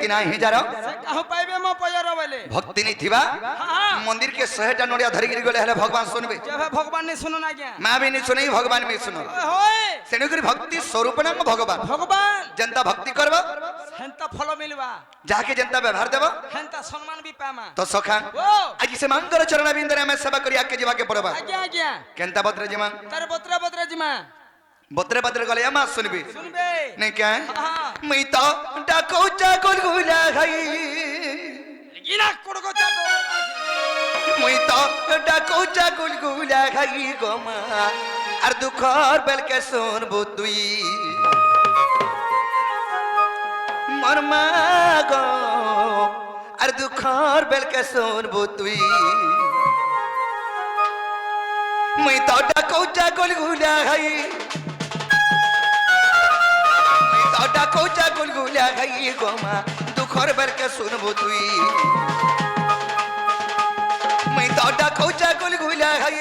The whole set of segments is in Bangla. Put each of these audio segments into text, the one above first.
भक्ति ना ही जारो कहू पाइबे मो पयर बोले भक्ति नहीं थिबा मंदिर के 100टा नोडिया धरि गिरी गले हले भगवान सुनबे जब भगवान ने सुनो ना क्या मां भी नहीं सुनै भगवान भी सुनो होय सेनु करी भक्ति स्वरूप नाम भगवान भगवान जनता भक्ति करबो हेंता फल मिलवा जाके जनता व्यवहार देबो हेंता सम्मान भी पामा तो सखा ओ आज से मंगल चरण बिंदरे में सेवा करी आके जीवा के पड़बा आज्ञा आज्ञा केनता बत्र जीमा तार बत्रा जिमा बत्रे बत्रे गले या मां सुनबी सुनबे नहीं क्या हां मैं तो डाको चाकुल गुला खाई गिना कोडको चाटो मैं तो डाको चाकुल गुला खाई गोमा আর দুঃখর বেলকে শুনবো তুই মর মা গো আর দুঃখর বেলকে শুনবো তুই মুই তো ডাকৌ চাকল গুলা খাই মুই তো ডাকৌ চাকল গুলা খাই গো মা দুঃখর বেলকে শুনবো তুই মুই তো ডাকৌ চাকল গুলা খাই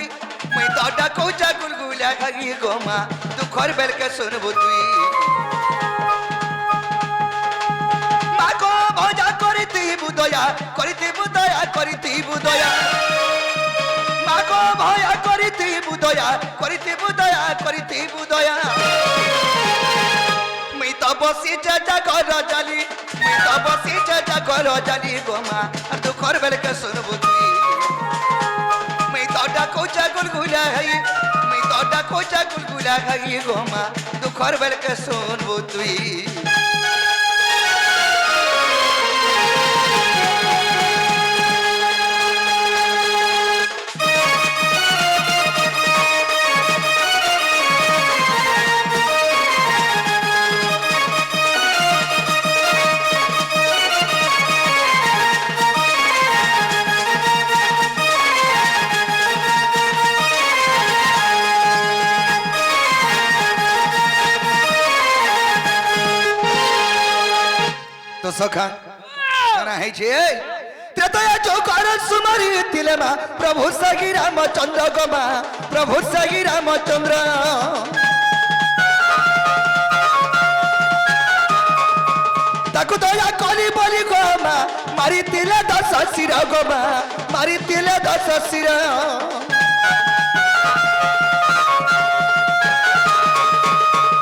मैं तो डाको चाकुल गुला खाई गोमा दुखर बेल के सुनबो तुई माको भजा करती बुदया करती बुदया करती बुदया माको भया करती बुदया करती बुदया करती बुदया मैं तो बसी चाचा कर चली मैं तो बसी चाचा कर चली गोमा दुखर बेल के सुनबो तुई मैं तो डाको चाकुल गुला खाई मैं तो डाको चाकुल गुला खाई गोमा दुखर बेल के सुनबो तुई तो सखा कना है छे त्रेतया चौकार सुमरी तिलेमा प्रभु सगी रामचंद्र गोमा प्रभु सगी रामचंद्र ताकु दया कली बोली गोमा मारी तिले 10 सिर गोमा मारी तिले 10 सिर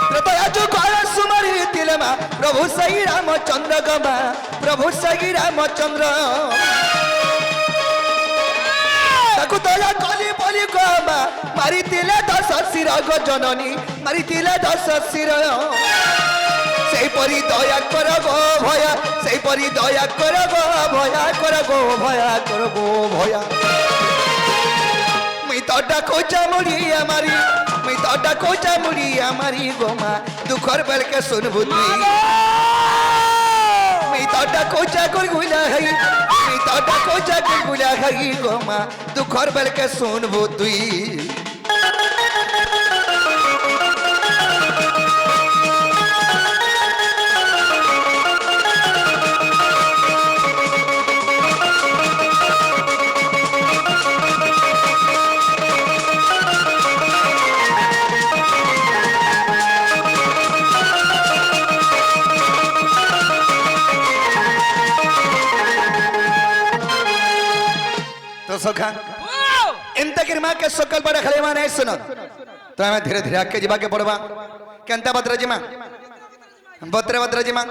त्रेतया चौकार सुमरी तिलेमा प्रभु सही रामचंद्र गमा प्रभु सही रामचंद्र ताकु दया कली बोली गमा मारी तिले 10 सिर गो जननी मारी तिले 10 सिर सेई परी दया कर गो भया सेई परी दया कर गो भया कर गो भया कर गो भया मैं तो डाको चामुड़ी हमारी मैं तो डाको चामुड़ी हमारी गोमा दुखर बेल के सुनबो तुई मैं तो डाको चाकुल गुला खाई मैं तो डाको चाकुल गुला खाई गोमा दुखर बेल के सुनबो तुई तो सखा एंता किरमा के सकल पर खले माने सुनो तो हमें धीरे धीरे आके जीवा के पड़वा केंता बत्र जीमा बत्रे बत्र जीमा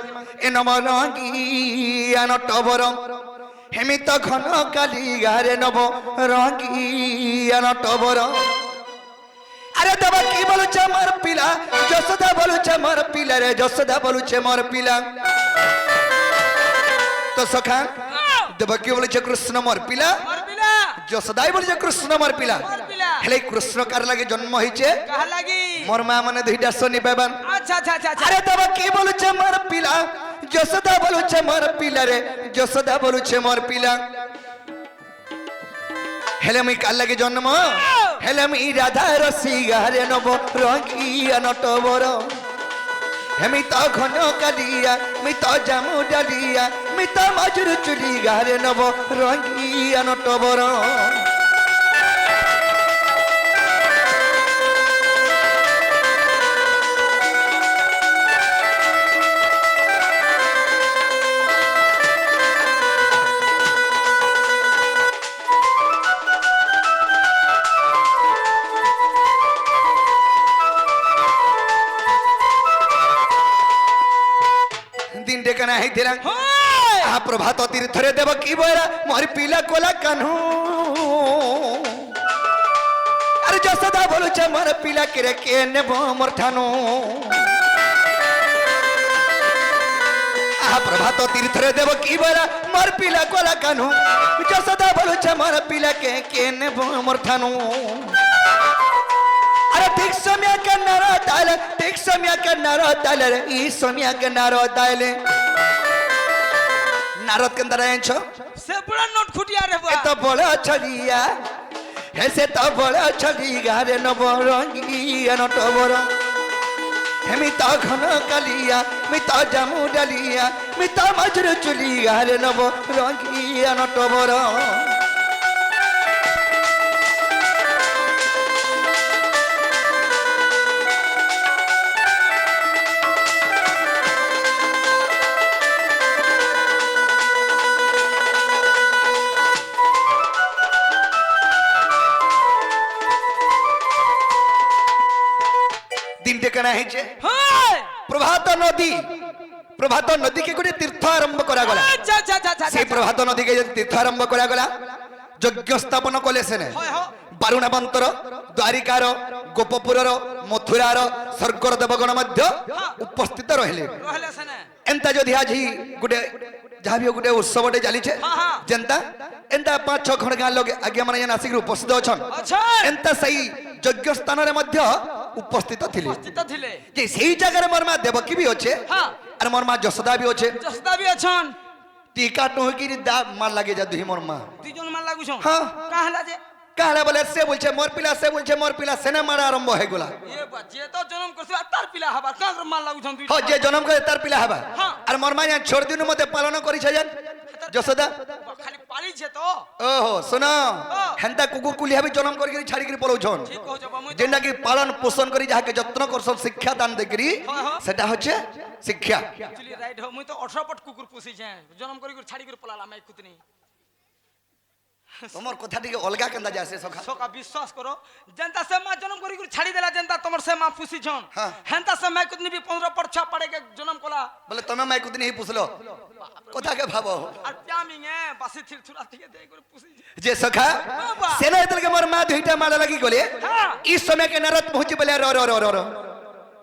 ए नमरंगी अनटबर हेमी तो घन काली गारे नब रंगी अनटबर अरे दबा की बोलु छ मोर पिला जसोदा बोलु छ मोर पिला रे जसोदा बोलु छ मोर पिला तो सखा दबा की बोलु छ कृष्ण मोर पिला जसोदाई बोली जे कृष्ण मोर पिला हेले कृष्ण कार लागे जन्म होइछे कहा लागी मोर मां माने दुईटा सोनी बेबन अच्छा अच्छा अच्छा अरे तबा की बोलु छे मोर पिला जसोदा बोलु छे मोर पिला रे जसोदा बोलु छे मोर पिला हेले मी कार लागे जन्म हेले मी राधा रसी गारे नबो रंगी अनटबर हेमी तो घन कालिया मी तो जामु डालिया मी तो मजुर चुली गारे नबो रंगी अनटबर দিনটে কেনা হইতিলা হয় আহা প্রভাত তীর্থরে দেব কি বইরা মোর পিলা কোলা কানু আরে যশোদা বলছে মোর পিলা কেরে কে নেব মোর ঠানু আহা প্রভাত তীর্থরে দেব কি বইরা মোর পিলা কোলা কানু যশোদা বলছে মোর পিলা কে নেব মোর ঠানু अरे ठीक समय के नारो डाले ठीक समय के नारो डाले रे ई समय के नारो डाले नारद के अंदर आए छो से बड़ा नोट खुटिया रे ये बा तो बड़ा छलिया ऐसे तो बड़ा छली गारे न बोरंगी न तो बोरो हेमी तो घन कलिया मी तो जामु डलिया मी तो मजर चुली गारे न बोरंगी न तो बोरो দিনটে কেনা হয়েছে হয় প্রভাত নদীকে গোটে তীর্থ আরম্ভ করা গলা আচ্ছা আচ্ছা আচ্ছা সেই প্রভাত নদীকে যদি তীর্থ আরম্ভ করা গলা যজ্ঞ স্থাপন কলে সেনে হয় হয় বারুণাবন্তর দ্বারিকার গোপপুরর মথুরার স্বর্গর দেবগণ মধ্য উপস্থিত রহিলে রহলে সেনে এন্তা যদি আজ গোটে যাহা বি গোটে উৎসবটে চালিছে হ্যাঁ, হ্যাঁ। যেন্তা এন্তা 5-6 খন্ড গাঁ লোক আজ্ঞা মানে যেন আসিকি উপস্থিত অছন আচ্ছা এন্তা সেই যজ্ঞ স্থাନରେ মধ্য উপস্থিত থিলে উপস্থিত থিলে যে সেই জায়গায় মোর মা দেবকী বি অছে হ্যাঁ আর মোর মা যশোদা বি অছে জসদা বি আছন টিকা টুকিরি দা মার লাগে যা দুই মোর মা দুইজন মান লাগুছন হ্যাঁ। কাহলা যে কাহলে বলে সে বলছে মোর পিলা সেনে মারা আরম্ভ হয়ে গলা এ বা যে তো জনম করছে আর তার পিলা হবা কার মান লাগুছন দুই হ যে জন্ম করে তার পিলা হবা হ্যাঁ। আর মোর মা ছোট দিন মতে পালন করিছে জান যশোদা খালি পালিছে তো ওহো শোনো হ্যাঁ। হেন্তা কুকুর কুলি হাবি জন্ম করি ছাড়ি করে পড়াউছন ঠিক কইছ বা মুই যেটা কি পালন পোষণ করি যাহাকে যত্ন করছন শিক্ষা দান দেকরি হ্যাঁ, হ্যাঁ। সেটা হচ্ছে শিক্ষা एक्चुअली राइट हो मुई तो 18 पट कुकुर पुसी छे जन्म करी कर छाड़ी कर पलाला मैं कुतनी তোমার কথা টিকে অলগা কেন্দা যাসে সখা सोका विश्वास करो जनता से मां जन्म करी कर छाड़ी देला जनता तमर से मां पुसी छन हाँ। हेंता से मैं कुतनी भी 15 पट छा पड़े के जन्म कोला বলে তুমি মাই কুদিন হি পুছলো কথাকে ভাবো और प्यामिंग है बासी थिर थुरा थिके दे कर पुसी छे যে সখা বাবা। সেনা এতলকে মোর মা দুইটা মালা লাগি গলে হ্যাঁ। এই সময় কে নারদ পৌঁছি বলে র র র র র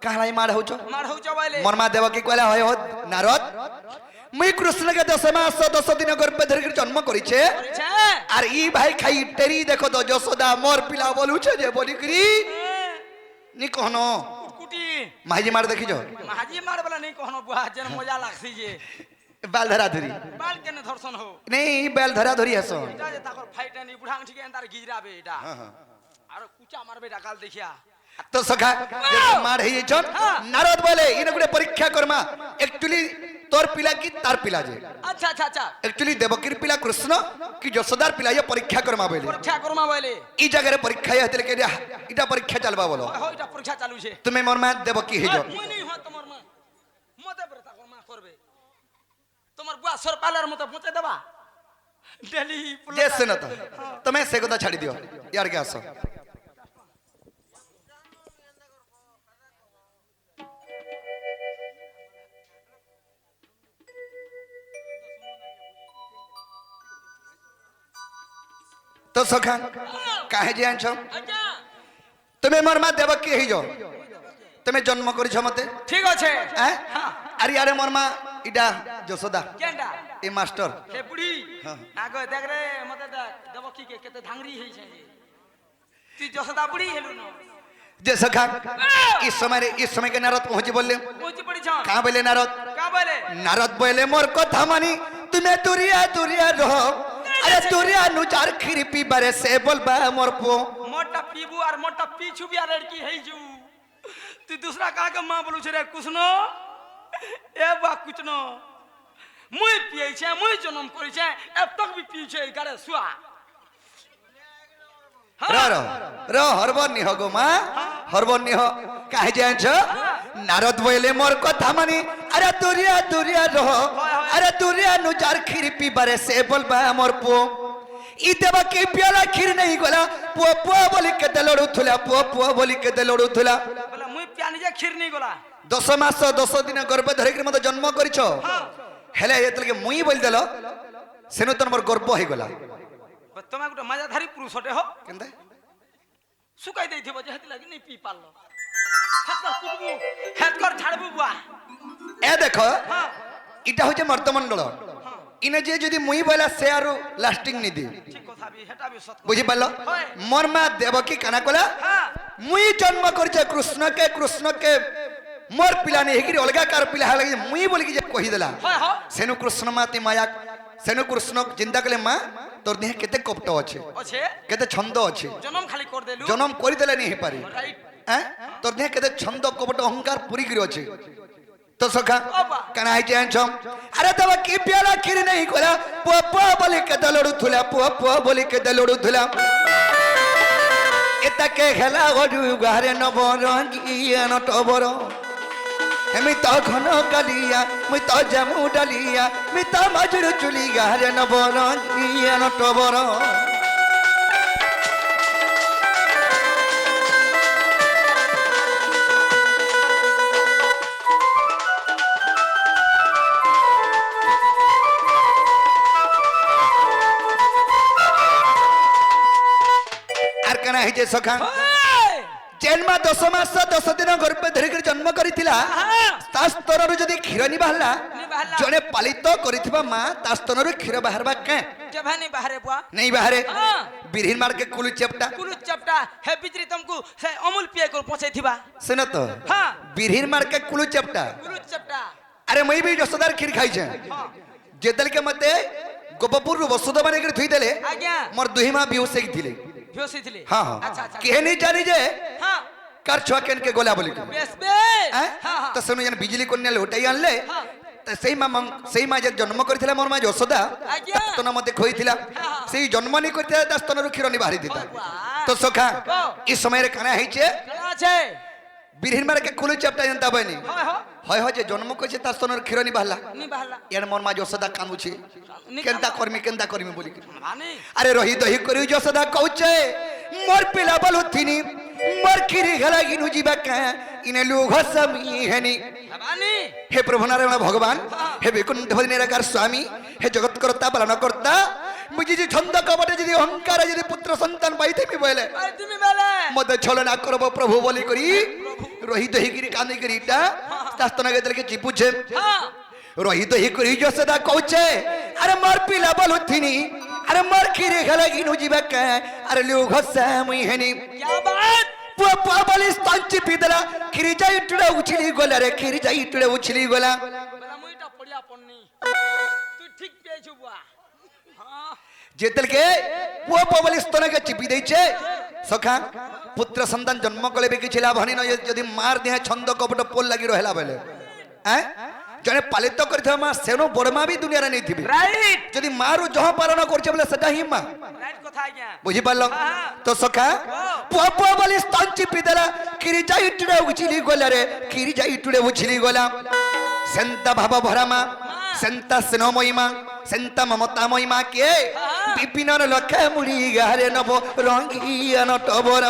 কাহলাই মার হউছ मार हो जवाले মোর মা দেবকী কইলা হয় হো নারদ মুই কৃষ্ণকে 10 মাস 10 দিন গর্ভে ধরি জন্ম করিছে छे আর ই ভাই খাই টেরি দেখো তো যশোদা মোর পিলা বলুছে যে বলি করি নি কহনো कुटी মাইজি মার দেখিছ महाजी मार वाला नहीं कहनो बुआ जन मजा लागसी जे বাল ধরা ধরি बाल केने धर्षण हो নেই বেল ধরা ধরি আস এটা যে তাকর ফাইট নি বুড়াং ঠিক এন্তার গিজরাবে এটা আর কুচা মারবে ডাকাল দেখিয়া তো সখা যে মার হইছন নারদ বলে ইনে গুড়ে পরীক্ষা করমা একচুয়ালি তোর পিলা কি তার পিলা যে अच्छा अच्छा अच्छा একচুয়ালি দেবকীর পিলা কৃষ্ণ কি যশোদার পিলা ইয়ে পরীক্ষা করমা বলে পরীক্ষা করমা বলে এই জায়গায় পরীক্ষা হইতেলে কে এটা পরীক্ষা চালবা বলো হয় এটা পরীক্ষা চালু ছে তুমি মোর মা দেবকী হইছ মুই নাই হয় তোমার মা মতে বরে তাকর মা করবে তোমার বুয়া সরপালের মতো পচে দেবা ডেলি যে শুনো তো তুমি সে কথা ছাড়ি দিও ইয়ার কে আসো তো সখা কাহে যে আনছ আচ্ছা তুমি মোর মা দেবকী হইছ তুমি জন্ম করিছ মতে ঠিক আছে হ্যাঁ আর ইয়ারে মোর মা ইডা যশোদা কেনটা এই মাস্টার হে বুড়ি আগে দেখ রে মতে দেখ দেব কি কে কেতে ধাংরি হইছে তুই যশোদা বুড়ি হেলু ন যে সখা ইস সময় কে নারদ পৌঁছি বললে পৌঁছি পড়িছ কা বলে নারদ কা বলে নারদ বলে মোর কথা মানি তুমি দুরিয়া দুরিয়া রহ আরে দুরিয়া নু যার খিরি পিবারে সে বলবা মোর পো मोटा पीबू और मोटा पीछू भी लड़की है जू तू दूसरा कहा के मां बोलू छे रे कुछ न ए बा कुछ न मुई पिए छे मुई जन्म करी छे अब तक भी पी छे करे सुआ র হরবর নিহ গো মা হরবর নিহ কাহে যাইছ নারদ বলে মোর কথা মানি আরে দুরিয়া দুরিয়া রহ আরে দুরিয়া নু যার খিরি পিবারে সে বলবা মোর পো ই দেবা কি পিয়ালা খির নেই গলা পুয়া পুয়া বলি কেতে লড়ুথুলা পুয়া পুয়া বলি কেতে লড়ুথুলা बोला मुई পিয়া নিজে ক্ষীর নি গলা 10 মাস 10 দিন গর্ভে ধরিকি মতো জন্ম করিছ হ্যাঁ হেলে যেতলকে মুই বলি দেল সেনু তো আমার গর্ব হয়ে গলা তুমি গোটে মাজাধারী পুরুষ হটে হ কেনতে শুকাই দেইথিব যে হেতি লাগি নেই পি পারল হেতকর কুটবু হেতকর ছাড়বু বুয়া এ দেখো হ্যাঁ এটা হচ্ছে মর্তমণ্ডল ইনে যে যদি মুই বলা সে আরো লাস্টিং নি দি ঠিক কথা বি হেটা বি সত বুঝি পারল হয়। মোর মা দেবকী কানা কলা হ্যাঁ মুই জন্ম করিছে কৃষ্ণকে মোর পিলা নেই হেকিরি অলগা কার পিলা হলা মুই বলি কি যে কহি দেলা হয় হ সেনু কৃষ্ণ মাতি মায়া সেনু কৃষ্ণ চিন্তা কলে মা তোর দেহে কেতে কপট আছে আছে কেতে ছন্দ আছে জনম খালি কর দেলু জনম করি দেলে নি পারি রাইট হ্যাঁ তোর দেহে কেতে ছন্দ কপট অহংকার পুরি গিরি আছে তো সখা অবা। কানা আই জানছম আরে তবে কি পিয়ালা খিরি নাই কলা পুয়া পুয়া বলি কেতে লড়ু থুলা পুয়া পুয়া বলি কেতে লড়ু থুলা এটাকে খেলা গরু গারে নবরঙ্গিয়া নটবর এমি তো ঘন কালিয়া মুই তো জামু ডালিয়া মি তো মাজুর চুলি গারে নবরঙ্গিয়া নটবর আর কানা হইছে সখা জন্মা 10 মাস 10 দিন গর্ভে ধরিকি জন্ম করিছিলা তা স্তরରୁ যদি କ୍ଷୀର নি ବାହାରିଲା ନି ବାହାରିଲା। ଜଣେ ପାଳିତ କରିଥିବା ମା ତା ସ୍ତନରୁ କ୍ଷୀର ବାହାରବା କେଁ जभानी बाहरे बुआ नहीं ବାହାରେ हाँ। ବିରହିନ ମାର୍କେ କୁଲୁ ଚେପଟା कुलु चपटा हे बिजरी तुमको से अमूल पिए को पहुंचे थीबा सुन तो हाँ ବିରହିନ ମାର୍କେ କୁଲୁ ଚେପଟା कुलु चपटा ଆରେ ମୁଇ ବି ଯଶୋଦାର କ୍ଷୀର ଖାଇଛେ हाँ ଯେତେବେଳେ के ମତେ ଗୋପପୁରରୁ ବସୁଧ ମାନେକରି ଥୁଇ ଦେଲେ आज्ञा ମୋର ଦୁହି ମା ବିହୋସ ହେଇକି ଥିଲେ होसी थिले ହଁ ହଁ अच्छा अच्छा କେହି नहीं ଜାଣି ଯେ हाँ कार छुआ केन के गोला बोली बेस बेस हैं? हाँ हाँ तो सुनो जन बिजली कन्या लौटाई आनले हाँ। तो सेई माँ जे जन्म करथिला मोर माँ यशोदा आज्ञा। स्तन मते खोइथिला हाँ। सेई जन्म नि करथिला ता स्तनरु क्षीर नि बाहरी दिता वाह। तो सखा हाँ। ई समय रे काना हैचे कहाँ छे बिरहिन मार के कुलु चपटा जनता बनी हाँ हाँ হয় হয় যে জন্ম কইছে তার স্তনর ক্ষীর নি বাহলা नी बहला ইয়ার মোর মা যশোদা কান্দুছি নি কেনতা করমি বলি भानी আরে রহি দহি করি যশোদা কউছে মোর পিলা বলুথিনি মোর খিরি গলা গিনু জিবা কা ইনে লুঘ সামি হেনি भानी হে প্রভু নারায়ণ ভগবান হে বৈকুণ্ঠ নিরাকার স্বামী হে জগৎ কর্তা পালন কর্তা মুজি যে ছন্দ কপটে যদি অহংকার যদি পুত্র সন্তান পাইতেমি বলে अरे तुम बेले মতে ছলনা করব প্রভু বলি করি রহিত হিগিরি কান্দি করিটা তাস্তনা গেদলকে চিপুছে हाँ রহিত হি করি যশোদা কউছে আরে মোর পিলা বলুথিনি আরে মোর খিরে গলা গিনু জিবা কা আরে লুঘ সামি হেনি क्या बात পুয়া পুয়া বলি স্তন চিপি দেলা খিরি যাই টুড়ে উছিলি গলা রে খিরি যাই টুড়ে উছিলি গলা बेला मुईटा पड़िया पन्नी तू ठीक पे छु बुआ हाँ যেতেলকে পুয়া পুয়া বলি স্তনকে চিপি দেইছে সখা পুত্র সন্তান জন্ম কলে বি কিছু লাভ হনি নয় যদি মার দেহে ছন্দ কপট পোল লাগি রহেলা বেলে হ্যাঁ জনে পালিত করিথা মা সেনো বড় মা বি দুনিয়ারে নেই থিবি राइट যদি মারু জহ পালন করছে বলে সেটা হি মা राइट कथा आज्ञा বুঝি পারল হ্যাঁ। তো সখা পুয়া পুয়া বলি স্তন চিপি দেলা খিরি যাই টুড়ে উছিলি গলা রে খিরি যাই টুড়ে উছিলি গলা সেন্তা ভাব ভরা মা সেন্তা স্নেহময়ী মা সেন্তা মমতাময়ী মা কে বিপিনর লক্ষে মুড়ি গারে নব রঙ্গিয়া নটবর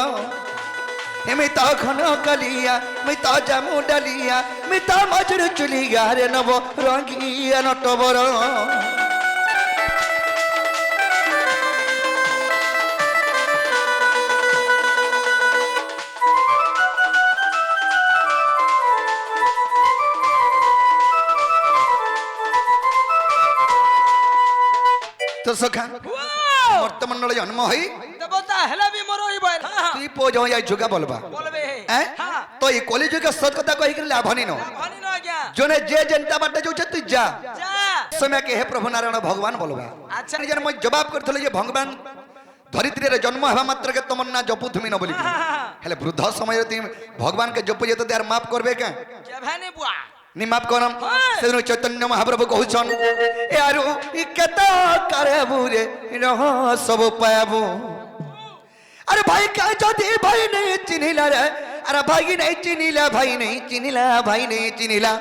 এমি তো ঘন কালিয়া মি তো জামু ডালিয়া মি তো মজুর চুলি গারে নব রঙ্গিয়া নটবর তো সখা वाओ মর্তমণ্ডল জন্ম হই দেবতা হেলা বি মরো ই বল हाँ তুই পো যাই যাই ঝুকা বলবা बोलबे হ্যাঁ हाँ তো এই কলিযুগে সৎ কথা কহি করে লাভ হনি ন भानी न आज्ञा জনে যে জনতা বাটে যাচ্ছে তুই যা जा সময় কে হে প্রভু নারায়ণ ভগবান বলবা আচ্ছা। নিজের মই জবাব করছিল যে ভগবান ধরিত্রীর জন্ম হওয়া মাত্রকে তোমার না জপু তুমি ন বলি হেলে বৃদ্ধ সময় তুমি ভগবান কে জপু যেতে আর মাফ করবে কে क्या भानी बुआ নি মাফ করম সেদিন চৈতন্য মহাপ্রভু কহুছন এ আরু ই কেত কারেবু রে রহ সব পায়াবু আরে ভাই কা যদি ভাই নেই চিনিলা রে আরে ভাই নেই চিনিলা ভাই নেই চিনিলা ভাই নেই চিনিলা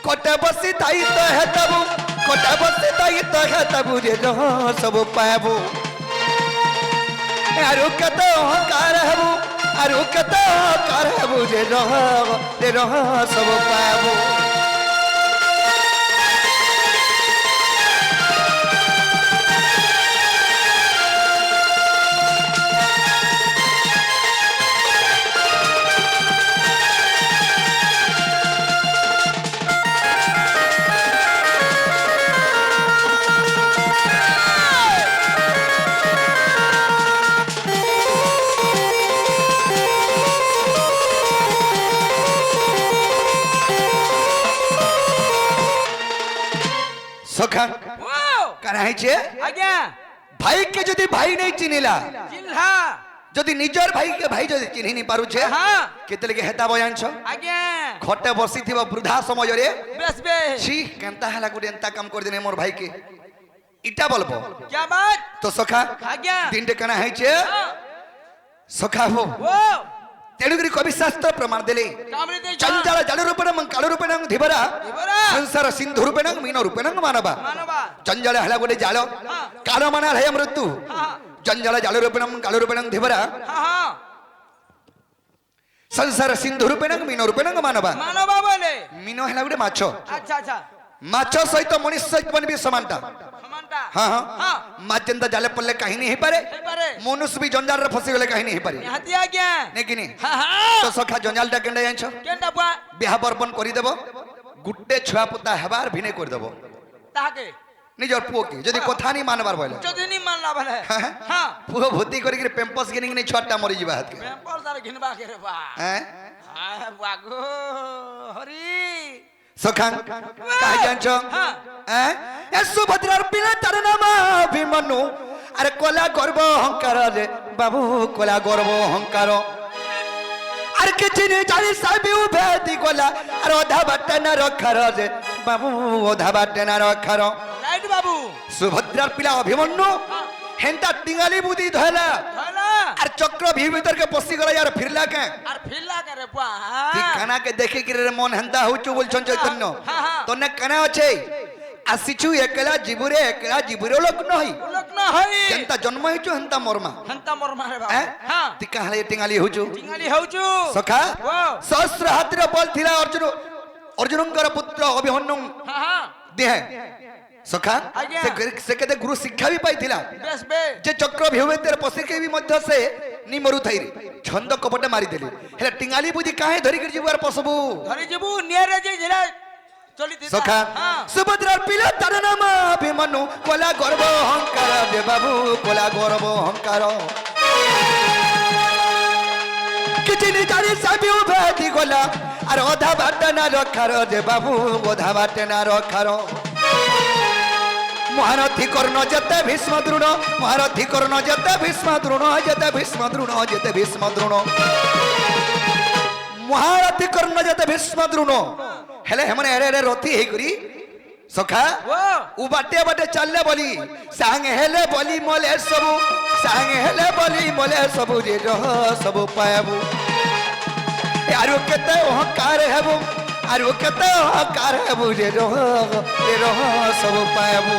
কোটে বসি তাই তো হেতবু কোটে বসি তাই তো হেতবু রে রহ সব পায়াবু আরু কেত অহংকার হবু आरु केते करबु रे रह सब पाबु सखा कराई छे आज्ञा भाई के जदी भाई नहीं चिनिला चिन्हा जदी निजर भाई के भाई जदी चिन्हि नहीं पारु छे हाँ केतले के हेता बयान छ आज्ञा खटे बसी थिबा वृद्धा समय रे बेस बेस छी केनता हला गुडे एंता काम कर देने मोर भाई के इटा बोलबो क्या बात तो सखा आज्ञा दिन डे कना है छे सखा हो वो तेणुकरी कवि शास्त्र प्रमाण देले कामरे दे चंचल जल रूपेण काल रूपेण धिबरा धिबरा संसार सिंधु रूपेण मीन रूपेण मानवा मानवा चंचल हला गुडे जाल हाँ काल माना है मृत्यु हाँ चंचल जल रूपेण काल रूपेण धिबरा हाँ हाँ संसार सिंधु रूपेण मीन रूपेण मानवा मानवा बोले मीन हला गुडे माछ अच्छा अच्छा माछ सहित मनुष्य सहित भी समानता समानता हाँ हाँ हाँ माछ जेंता जाले पड़ले कहीं नहीं पारे हे पारे मनुष्य भी जंजाल रे फसी गले कहीं नहीं पारे निहाती आज्ञा नहीं कि नहीं हाँ हाँ तो सखा जंजाल टा केंडा जानछ केंटा बुआ बिहा बर्पण करि देबो गुट्टे छुआ पुता हेबार भिने कर देबो ताके निजर पुओ के जदी कथा नहीं मानबार बोले चोदनी मानला भले हाँ? हाँ पुओ भूति करि के पेम्पस गिनिंग नहीं छुआटा मरि जिबा हाथ के पेपर सारे घिनबा के रे बा हैं हाँ बागो हरी सखा काहे जानछ हाँ हैं ए सुभद्रार पिला तार नाम अभिमन्यु अरे कोला गर्व अहंकार रे बाबू कोला गर्व अहंकार अरे किछि नहीं जानी साबी उभेदी कोला अरे ओधा बाटे न रखार रे बाबू ओधा बाटे न रखार राइट बाबू सुभद्रार पिला अभिमन्यु हेंता टिंगाली बुद्धि धला धला अरे चक्र भी भीतर के पसी गला यार फिरला के और फिरला करे बुआ ती खाना के देखे कि रे मन हेंता होचु बोलछन चैतन्य हाँ, हाँ। तने कना अछि आसिछु एकला जीबुरे लोक नही लोक न हई जेंता जन्म हेचु हेंता मरमा हंता मोर मारे बा हैं हाँ ती कहले टिंगाली होचु टिंगाली होचु सखा वो सहस्र हातिर बल थिला अर्जुनंकर पुत्र अभिमन्यु हाँ हाँ देह सखा आज्ञा। से केते गुरु शिक्षा भी पाइथिला बेस बे जे चक्र भिवेतर पसी के भी मध्य से नि मरु थाई छंद कपट मारी देली हेला टिंगाली बुद्धि काहे धरि कर जीवार पसबु धरी जीबू नियर जे झला चली दे सखा हाँ सुभद्रा पिला तार नाम अभिमन्यु कोला गर्व अहंकार दे बाबू कोला गर्व अहंकार किछि नि जानि साबी उभेदी गोला अरे ओधा बाटे ना रखार दे बाबू ओधा बाटे ना रखार महारथी कर्ण जते भीष्म द्रोण महारथी कर्ण जते भीष्म द्रोण जते भीष्म द्रोण जते भीष्म द्रोण महारथी कर्ण जते भीष्म द्रोण हेले हमने एरे एरे रथी हे करी सखा वो उ बाटे बाटे चलले बोली सांग हेले बोली मोले सबु सांग हेले बोली मोले सबु रे रह सबु पाएबु यारो केते अहंकार हेबु आरो केते अहंकार हेबु रे रह सबु पाएबु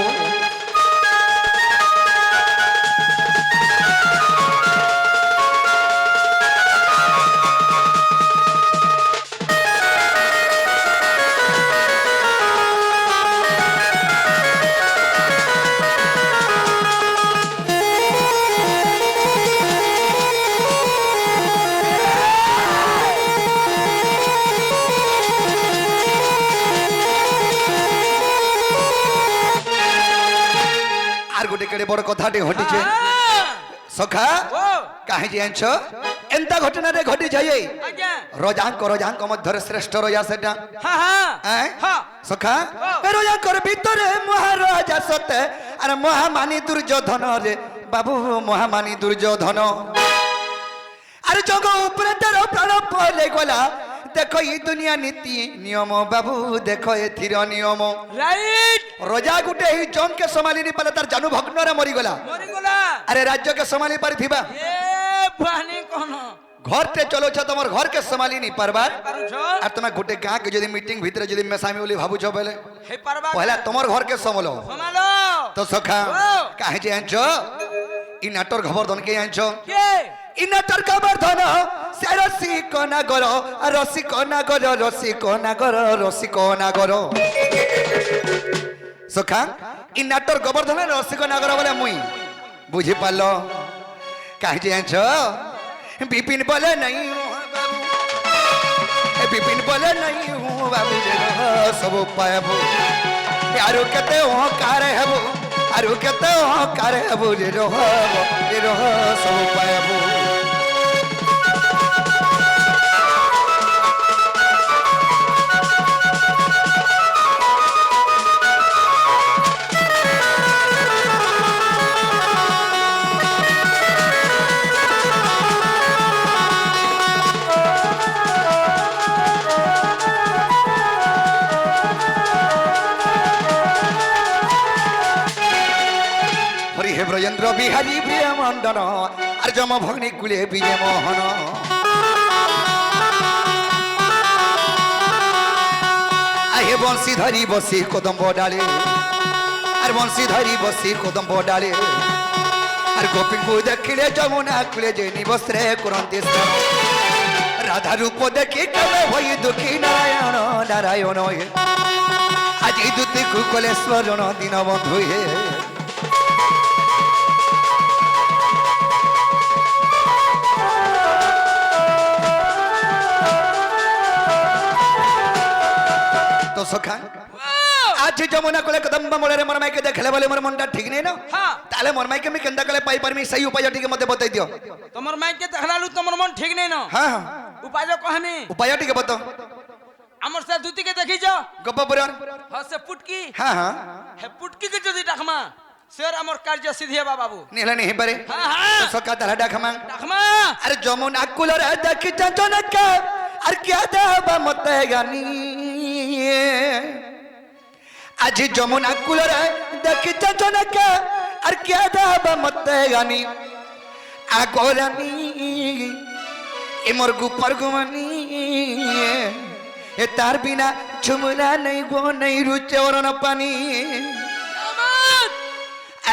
गोटे केड़े बड़ कथाटे घटिছে सखा काहे जानछ एंता घटना रे घटी जाए आज्ञा रजांक मध्य श्रेष्ठ रजा सेटा हाँ हाँ हैं हाँ सखा रजांकर भितरे महाराजा सते अरे महामानी दुर्योधन रे बाबू महामानी दुर्योधन अरे जग ऊपर तेरा प्राण पले गला देखो ये दुनिया नीति नियम बाबू देखो ये थिर नियम राइट रजा गुटे ही जंग के संभाली नहीं पाले तार जानू भग्न रे मरी गला मरी गला अरे राज्य के संभाली पारिथिबा ए बहनी कोन घर ते चलो छ तमर घर के संभाली नहीं पारबार पारू छो आ तुम गोटे गाँ के जदि मीटिंग भीतर जदि मेसामी बोली भाबु छ बेले हे परबा पहला तमर घर के संभालो संभालो तो सखा ओ। काहे जे आंछ इ नाटर खबर दन के आंछ के ইনাটার গোবর্ধন সে রসিক নাগর রসিক নাগর রসিক নাগর রসিক নাগর সখা ইনাটার গোবর্ধন রসিক নাগর বলে মুই বুঝি পারল কাহি জানছ বিপিন বলে নাই বিপিন বলে নাই বাবু সব পাবো আরো কেতে অহংকার হব আরো কেতে অহংকার হব রে রহ সব পাবো ব্রজেন্দ্র বিহারী প্রিয় মন্ডন আর যম ভগ্নী কুলে বিজয় মোহন আহে বংশী ধরি বসি কদম্ব ডালে আর বংশী ধরি বসি কদম্ব ডালে আর গোপীଙ୍କୁ দেখিলে যমুনা কুলে যে নিবস্ত্রে করন্তি স্নান রাধা রূপ দেখি কেবে হই দুঃখী নারায়ণ নারায়ণ আজি দুতি কুকলে স্মরণ দিন বন্ধু হে তো সখা আজ যমুনা কোলে কদম্ব মোড়ে মোর মাইকে দেখলে বলে মোর মনটা ঠিক নেই না তাহলে মোর মাইকে আমি কেন্দা কলে পাই পারমি সেই উপায় টিকে মতে বতাই দিও তোমার মাইকে দেখলালু তোমার মন ঠিক নেই না হ্যাঁ উপায় কহমি উপায় টিকে বতো আমার সে দুতিকে দেখিছ গব্বপুরন হ্যাঁ সে পুটকি হ্যাঁ হ্যাঁ হে পুটকিকে যদি ডাকমা সের আমার কার্য সিদ্ধি হবা বাবু নিহলে নিহি পারে হ্যাঁ হ্যাঁ সখা তারা ডাকমা ডাকমা আরে যমুনা কুলরে দেখি জনকা আর কিয়া দেবা মতে গানি আজ যমুনা কুলরে দেখি জনকা আর কিয়া দেবা মতে গানি আগরানি এ মোর গুপার গুমানি এ তার বিনা ঝুমুনা নাই গো নাই রুচে ওরন পানি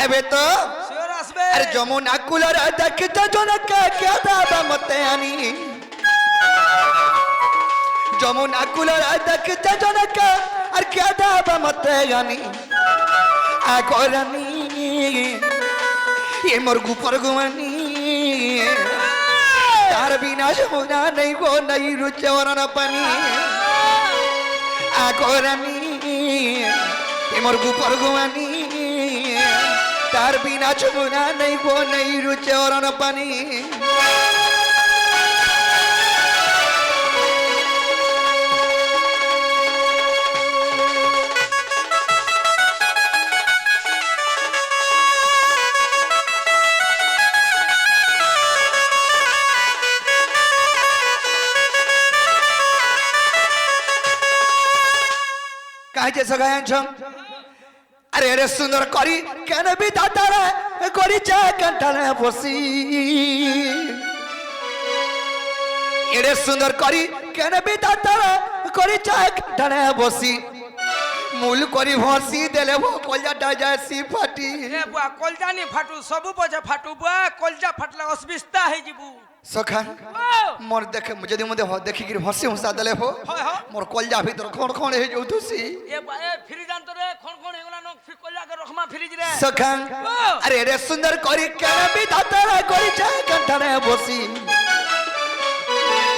এবে তো সের আসবে আরে যমুনা কুলরে দেখি জনকা কিয়া দেবা মতে আনি যমুনা কুলরে দেখি জনকা আর কিয়া দেবা মতে গানি আগরানি এ মোর গুপার গুমানি তার বিনা যমুনা নাই গো নাই রুচে ওরন পানি আগরানি এ মোর গুপার গুমানি তার বিনা যমুনা নাই গো নাই রুচে ওরন পানি কাহিছে সগায়াঞ্ছ আরে রে সুন্দর করি কেন বি দাতারে করিছে কান্টালে বসি এরে সুন্দর করি কেন বি দাতারে করিছে কান্টালে বসি মূল করি ভসি দেলে ভো কলজাটা যাসি ফাটি এ বুয়া কলজা নি ফাটু সবু বজে ফাটু বুয়া কলজা ফাটলে অসবিস্তা হই জিবু সখা মোর দেখে যদি মধ্যে দেখি কি হসি হসা দেলে হো হয় হয় মোর কলজা ভিতর কোন কোন হয়ে যাউতুছি এ বুয়া এ ফ্রিজ আনতো রে কোন কোন এগুলা ন কলজা কে রখমা ফ্রিজ রে সখা আরে রে সুন্দর করি কেন বি দাতারে করিছে কান্টালে বসি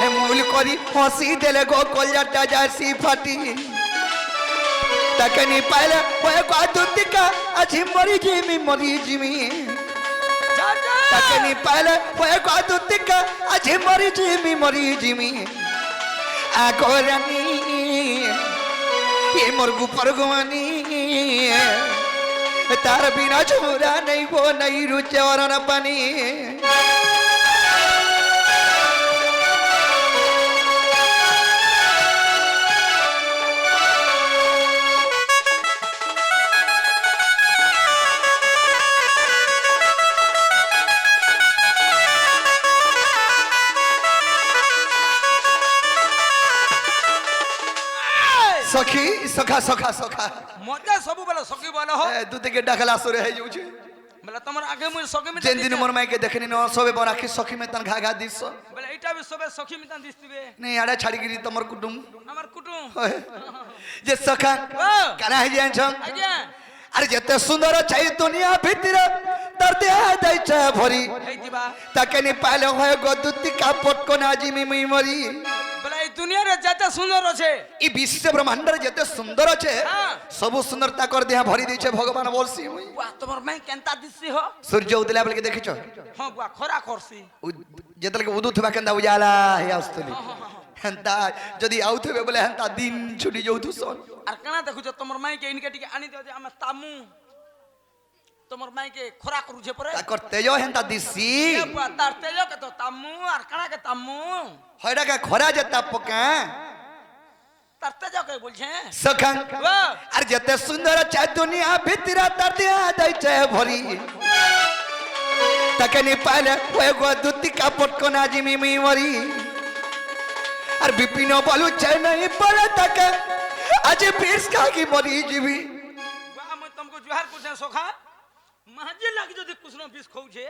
হে মূল করি হসি দেলে গো কলজাটা যাসি ফাটি তাকে নি পাইলে ওই কাদুতিকা আজি মরি জিমি তাকে নি পাইলে ওই কাদুতিকা আজি মরি জিমি আগরানি এ মোর গুপার গুমানি তার বিনা ঝুরা নাই গো নাই রুচে ওরন পানি সখী সখা সখা সখা মজা সবু বেলা সখী বলে হো দুদিকে ডাকলা সুরে হয়ে যাচ্ছে বেলা তোমার আগে মুই সখী মিতান যেন দিন মোর মাইকে দেখেনি ন সবে বড় আখি সখী মেতান ঘা ঘা দিছ বেলা এইটা বি সবে সখী মিতান দিস্তিবে নেই আড়া ছাড়িগিরি তোমার কুটুম আমার কুটুম যে সখা ও কানা হয়ে যাইছ আজ্ঞা আরে যেতে সুন্দর চাই দুনিয়া ভিতরে তার দেহ যাইছে ভরি হেইতিবা তাকে নি পাইলে হয় গদুতি কাপট কোন আজি মিমি মরি বেলা এই দুনিয়ার যেতে সুন্দর আছে এই বিশ্ব ব্রহ্মাণ্ডরে যেতে সুন্দর আছে হ্যাঁ। সবু সুন্দর তাকর দেহ ভরি দিয়েছে ভগবান বলছি মুই বুয়া তোমার মাই কেনতা দিছি হ সূর্য উদলা বলে দেখিছ হ্যাঁ বুয়া খরা করছি যেতলে উদু থবা কেন্দা উজালা হে আসতলি হেন্তা যদি আউথবে বলে হেন্তা দিন ছুটি যাউথু সন আর কানা দেখুছ তোমার মাইকে ইনকে টিকে আনি দিও যে আমি তামু তোমার মাইকে খরা করুছে পরে তাকর তেজ হেন্তা দিছি এ বুয়া তার তেজ কে তো তামু আর কানা কে তামু হয়ডা কা খরা যেতা পকা তার তেজ কে বলছে সখান ও আর যেতে সুন্দর চাই দুনিয়া ভিতরে তার দেহ যাইছে ভরি তাকে নি পাইলে ওই গদুতি কাপট কোন আজি মিমি মরি আর বিপিন বলু চাই নাই পড়ে তাকে আজ বিষ খাকি মরি যাবি বুয়া আমি তোমাকে জোহার করছে সখা মাঝি লাগি যদি কুছনো বিষ খাউছে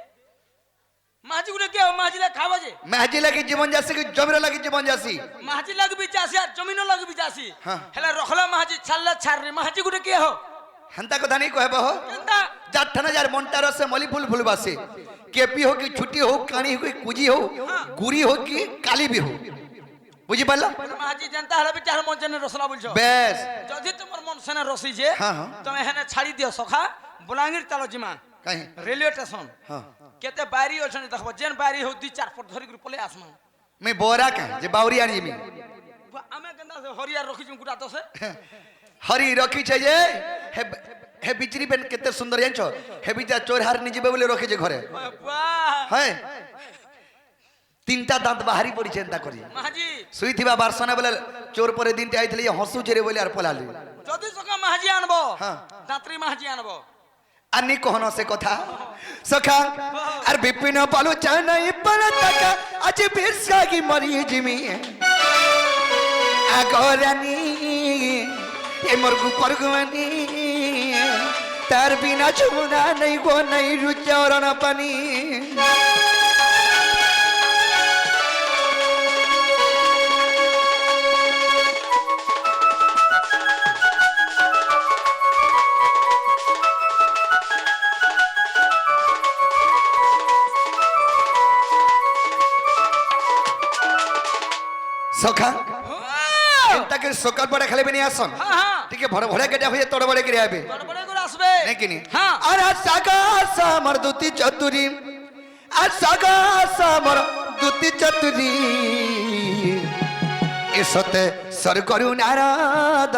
মাঝি গুলো কে মাঝি লাগ খাবা যে মেহাজি লাগি জীবন যাসি কি জমির লাগি জীবন যাসি মাঝি লাগবি চাষি আর জমিনও লাগবি চাষি হ্যাঁ। হেলা রখলা মাঝি ছাড়লা ছাড়রে মাঝি গুলো কে হো হেন্তা কথা নাই কহব হো কেনতা যার ঠানা যার মনটা রসে মলি ফুল ফুল বাসে কেপি হোক কি ছুটি হোক কানি হোক কি কুজি হোক গুড়ি হোক কি কালি বি হোক বুঝি পারলা মাঝি জানতা হলে বি যার মন জেনে রসলা বলছো বেশ যদি তোমার মন সেনে রসি যে হ্যাঁ, হ্যাঁ। তুমি হেনে ছাড়ি দিও সখা বলাঙ্গীর তালো জিমা কাই রেলওয়ে স্টেশন হ্যাঁ কেতে বাড়ি অছনি দেখবো যেন বাড়ি হোক 2-4 ফুট ধরি করে পলে আসমা মে बोरा का जे बाउरी आनी मी আমি কেনতা হরিয়ার রখিছু গুটা দছে हरी रखी छे जे हे बिचरी बेन केते सुंदर जानछो हे बिचा चोर हार नि जेबे बोले रखी जे घरे বাহ है तीनटा दांत बाहरी पड़ी चिंता करी মাঝি सुई थिबा बारसना बोले चोर परे दिन आइतले हसु जेरे बोले आर पलाली যদি সখা মাঝি আনবো হ্যাঁ। দাঁতরি মাঝি আনবো अन्नी कहनो से कथा सखा आर बिपिन बालू चाय नहीं पड़ता आज बिरसा की मरी जिमी आगोरानी ये मरगु परगुनी तार बिना छुना नहीं गो नहीं रुचौरन पानी सखा তাকে সকাল পরে খালি বেনি আসন হ্যাঁ হ্যাঁ ঠিক ভরে ভরে কেটে হয়ে তোড় বড়ে করে আবে বড় করে আসবে নাকি নি হ্যাঁ আর সাগা সামর দুতি চতুরি আর সাগা সামর দুতি চতুরি এসতে সর করু নারদ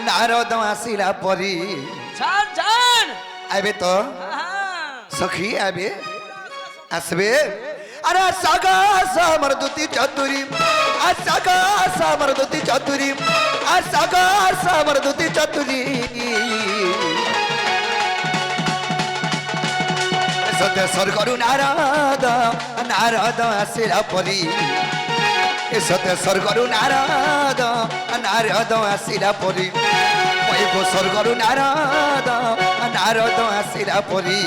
নারদ আসিলা পরি জান জান আবে তো হ্যাঁ সখী আবে আসবে अरे सागा सामर दुती चतुरी आ सागा सामर दुती चतुरी आ सागा सामर दुती चतुरी सत्य सर करू नारद नारद आसिला परी सत्य सर करू नारद नारद आसिला परी मैं को सर करू नारद नारद आसिला परी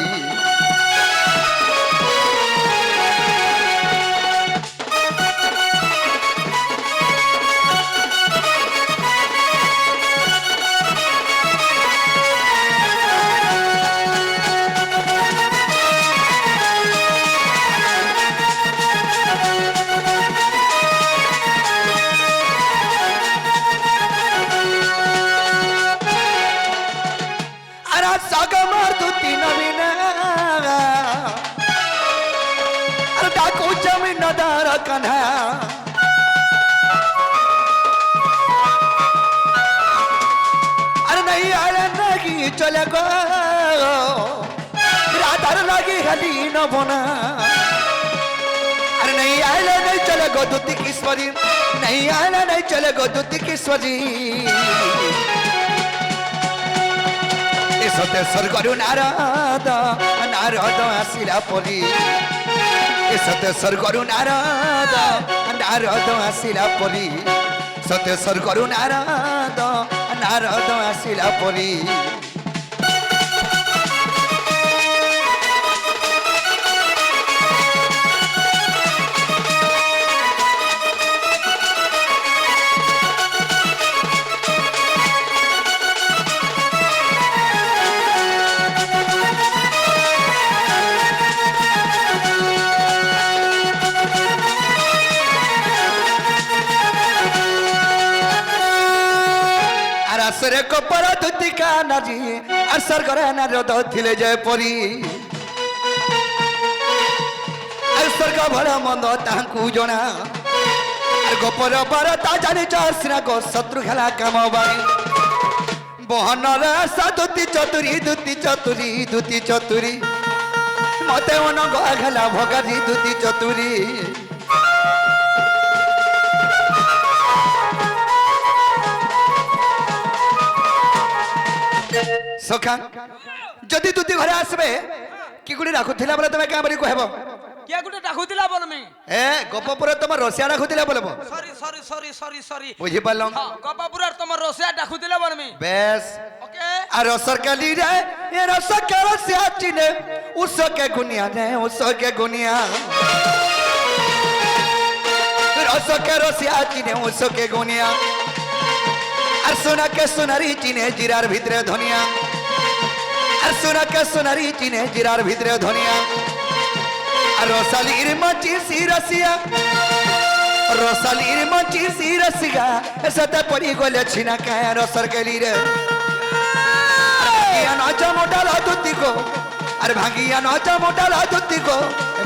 कन्हा अरे नहीं आले नहीं चले गो राधार लगी हली न बना अरे नहीं आले नहीं चले गो दुती किश्वरी नहीं आले नहीं चले गो दुती किश्वरी सत्य सर करू नारद नारद आसिला परी सत्य सर करू नारद नारद आसिला परी सत्य सर करू नारद नारद आसिला परी আসরে কপর ধুতিকা নাজি আর স্বর্গরে নারদ থিলে যায় পরি আর স্বর্গ ভল মন্দ তাহাଙ୍କୁ জনা আর গোপর বর তা জানিছ সিনাক শত্রু খেলা কাম বাই বহনর আশা দুতি চতুরি দুতি চতুরি দুতি চতুরি মতে মন গলা ভগারি দুতি চতুরি সখা যদি দুতি ঘরে আসবে কি গুলি রাখুଥିଲା বলে তুমি কাঁ বলি কহব কে গুটে ডাকুতিলা বলমি এ গোপপুরে তোমার রসিয়া রাখুଥିଲା বলব sorry sorry sorry sorry sorry বুঝি পারলাম গপাপুরার তোমার রসিয়া ডাকুতিলা বলমি বেশ ওকে আর রসরকালি রে এ রসকে রসিয়া চিনে উসকে গুনিয়া রে উসকে গুনিয়া রসকে রসিয়া চিনে উসকে গুনিয়া আর সোনাকে সোনারি চিনে জিরার ভিতরে ধনিয়া আর সোনাকে সোনারি চিনে জিরার ভিতরে ধনিয়া আর রসালির মাছি সিরসিয়া রসালির মাছি সিরসিয়া এসাতে পড়ি গলে ছিনা কায়া রসর গলি রে ভাগিয়া নচ মোটাল দুতি গো আর ভাগিয়া নচ মোটাল দুতি গো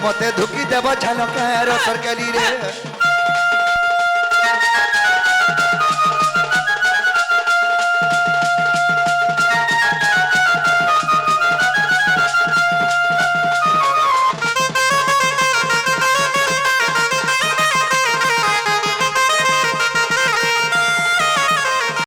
মতে ধুকি দেব ঝালকা রসর গলি রে